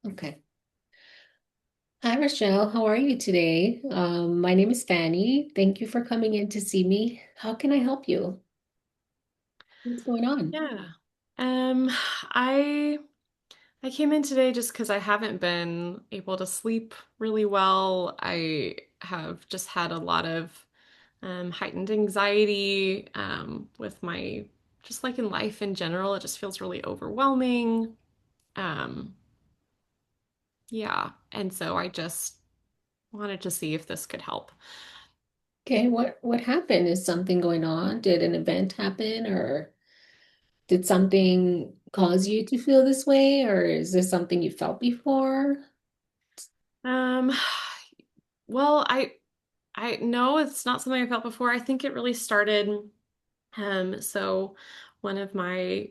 Okay. Hi, Rochelle. How are you today? My name is Fanny. Thank you for coming in to see me. How can I help you? What's going on? Yeah. Um, I I came in today just because I haven't been able to sleep really well. I have just had a lot of heightened anxiety with my just like in life in general. It just feels really overwhelming. Um, yeah, and so I just wanted to see if this could help. Okay, what happened? Is something going on? Did an event happen, or did something cause you to feel this way, or is this something you felt before? Um, well, I know it's not something I felt before. I think it really started. So one of my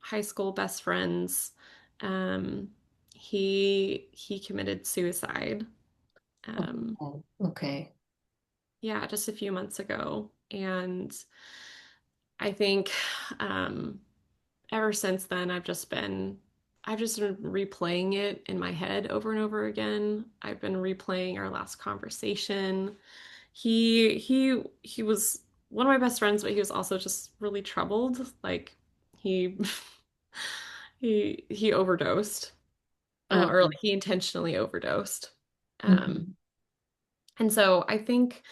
high school best friends, um, he committed suicide. Um, Oh, okay. yeah, just a few months ago, and I think um, ever since then I've just been replaying it in my head over and over again. I've been replaying our last conversation. He was one of my best friends, but he was also just really troubled. Like he he overdosed, or like Um, he intentionally overdosed. Um, mhm. and so I think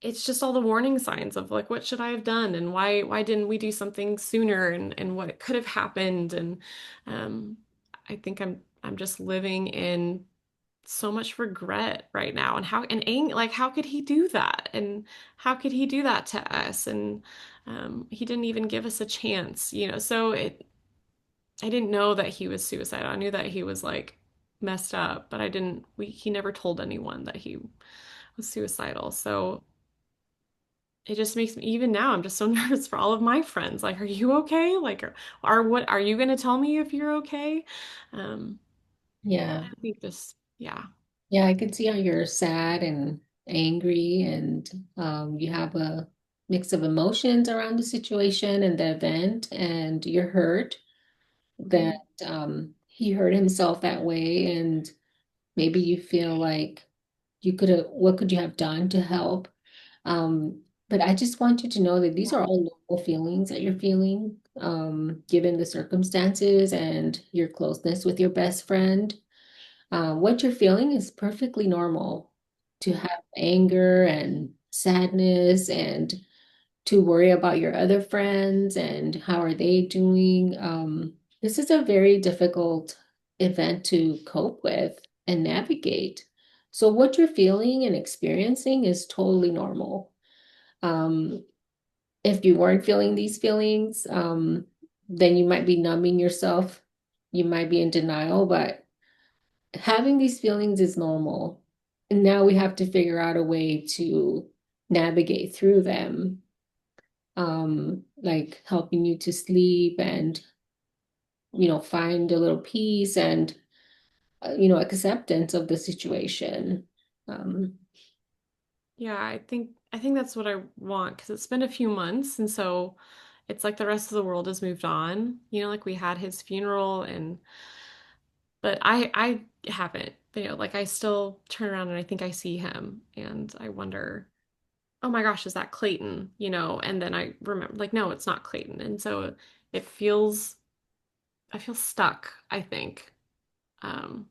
it's just all the warning signs of like what should I have done and why didn't we do something sooner and what could have happened and um, I think I'm just living in so much regret right now and like how could he do that and how could he do that to us and he didn't even give us a chance, so I didn't know that he was suicidal. I knew that he was like messed up, but I didn't we he never told anyone that he was suicidal. So it just makes me, even now, I'm just so nervous for all of my friends. Like, are you okay? Like, what are you going to tell me if you're okay? Um, Yeah. I think this, yeah. Yeah, I can see how you're sad and angry, and you have a mix of emotions around the situation and the event, and you're hurt that Mhm. he hurt himself that way, and maybe you feel like what could you have done to help? But I just want you to know that these are Yeah. all normal feelings that you're feeling, given the circumstances and your closeness with your best friend. What you're feeling is perfectly normal to Mhm. have anger and sadness and to worry about your other friends and how are they doing. This is a very difficult event to cope with and navigate. So what you're feeling and experiencing is totally normal. Um, if you weren't feeling these feelings, then you might be numbing yourself. You might be in denial, but having these feelings is normal. And now we have to figure out a way to navigate through them, like helping you to sleep and, find a little peace and, acceptance of the situation. Um, Yeah, I think that's what I want because it's been a few months and so it's like the rest of the world has moved on. Like we had his funeral and but I haven't. Like I still turn around and I think I see him and I wonder, oh my gosh, is that Clayton? And then I remember, like, no, it's not Clayton. And so it feels, I feel stuck, I think. Um,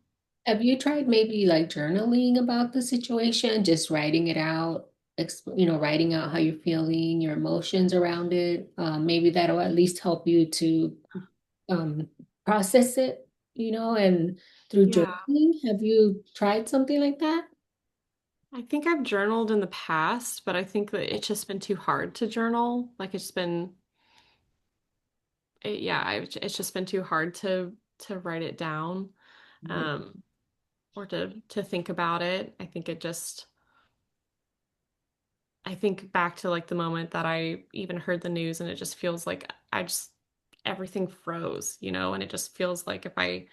have you tried maybe like journaling about the situation, just writing it out, writing out how you're feeling, your emotions around it? Maybe that'll at least help you to um, process it, and through yeah, journaling. Have you tried something like that? I think I've journaled in the past, but I think that it's just been too hard to journal. Like it's just been too hard to write it down, um, or to think about it. I think back to like the moment that I even heard the news and it just feels like everything froze, and it just feels like if I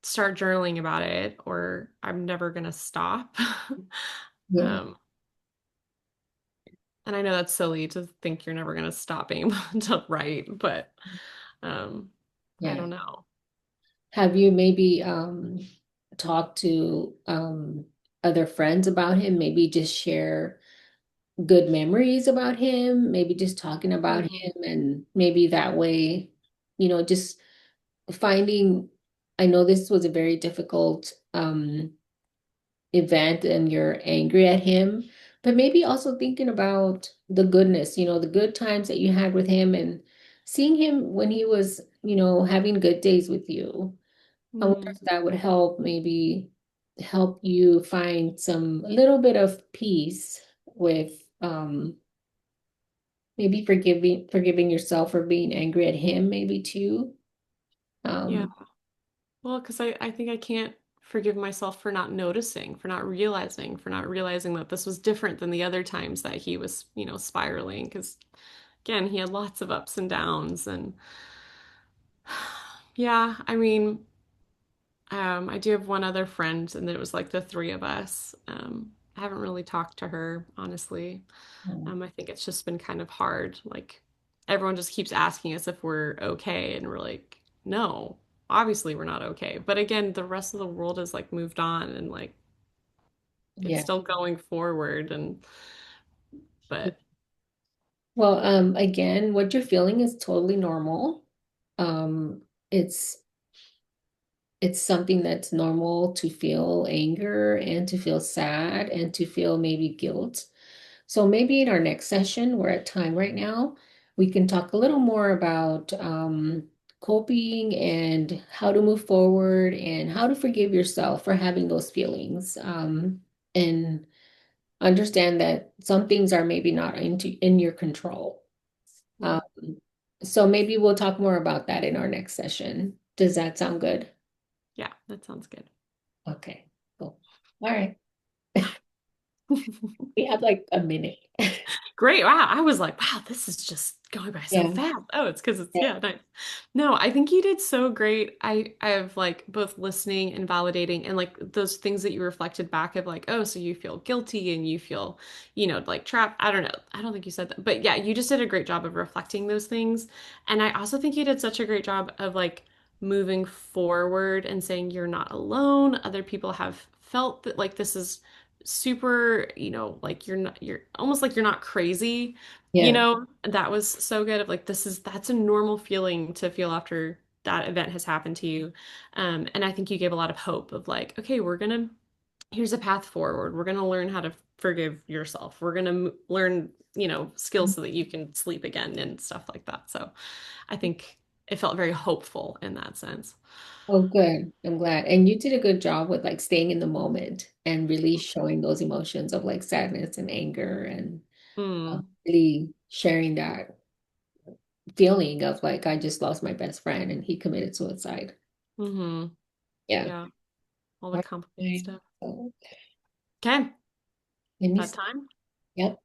start journaling about it or I'm never gonna stop. Yeah, Um, and I know that's silly to think you're never gonna stop being able to write, but um, I yeah. don't know. have you maybe talked to other friends about him? Maybe just share good memories about him, maybe just talking about Mm. him, and maybe that way, just finding, I know this was a very difficult event and you're angry at him, but maybe also thinking about the goodness, the good times that you had with him and seeing him when he was, having good days with you. I wonder Mm. if that would help, maybe help you find a little bit of peace with maybe forgiving yourself for being angry at him, maybe too. Yeah. Um, Well, because I think I can't forgive myself for not noticing, for not realizing that this was different than the other times that he was, spiraling. Because again, he had lots of ups and downs. And yeah, I mean, I do have one other friend, and it was like the three of us. I haven't really talked to her, honestly. I think it's just been kind of hard. Like, everyone just keeps asking us if we're okay, and we're like, no, obviously we're not okay. But again, the rest of the world has like moved on, and like it's yeah. still going forward. And but Well, again, what you're feeling is totally normal. Um, it's it's something that's normal to feel anger and to feel sad and to feel maybe guilt. So maybe in our next session, we're at time right now, we can talk a little more about coping and how to move forward and how to forgive yourself for having those feelings. And understand that some things are maybe not in your control. yeah, Um, so maybe we'll talk more about that in our next session. Does that sound good? yeah, that sounds good. Okay, cool. All right. We have like a minute. Great. Wow. I was like, wow, this is just going by so Yeah, fast. Oh, it's because it's, yeah, yeah, nice. No, I think you did so great. I have like both listening and validating and like those things that you reflected back of like, oh, so you feel guilty and you feel, like trapped. I don't know. I don't think you said that. But yeah, you just did a great job of reflecting those things. And I also think you did such a great job of like moving forward and saying you're not alone. Other people have felt that like this is super, like you're almost like you're not crazy, yeah. that was so good of like that's a normal feeling to feel after that event has happened to you. And I think you gave a lot of hope of like, okay, here's a path forward. We're gonna learn how to forgive yourself. We're gonna learn, skills so that you can sleep again and stuff like that. So I think it felt very hopeful in that sense. Oh, good. I'm glad. And you did a good job with like staying in the moment and really showing those emotions of like sadness and anger and Mm, really sharing that feeling of like I just lost my best friend and he committed suicide. mm-hmm. Yeah. Yeah, all the All complicated right. stuff. So, Okay, let me that see. time. Yep.